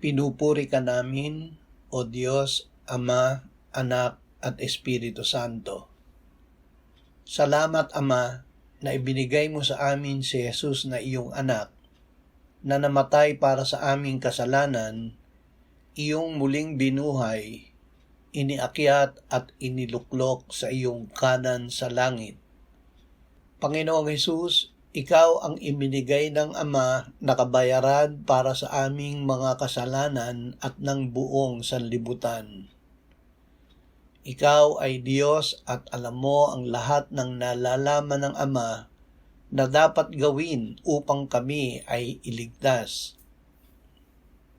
Pinupuri ka namin, O Diyos, Ama, Anak, at Espiritu Santo. Salamat, Ama, na ibinigay mo sa amin si Jesus na iyong anak, na namatay para sa aming kasalanan, iyong muling binuhay, iniakyat at iniluklok sa iyong kanan sa langit. Panginoong Hesus, ikaw ang ibinigay ng Ama na kabayaran para sa aming mga kasalanan at ng buong sanlibutan. Ikaw ay Diyos at alam mo ang lahat ng nalalaman ng Ama na dapat gawin upang kami ay iligtas.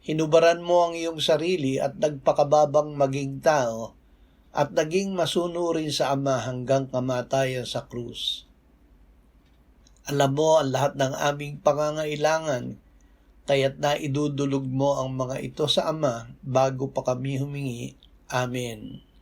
Hinubaran mo ang iyong sarili at nagpakababang maging tao at naging masunurin sa Ama hanggang kamatayan sa krus. Alam mo ang lahat ng aming pangangailangan, kaya't naidudulog mo ang mga ito sa Ama bago pa kami humingi. Amen.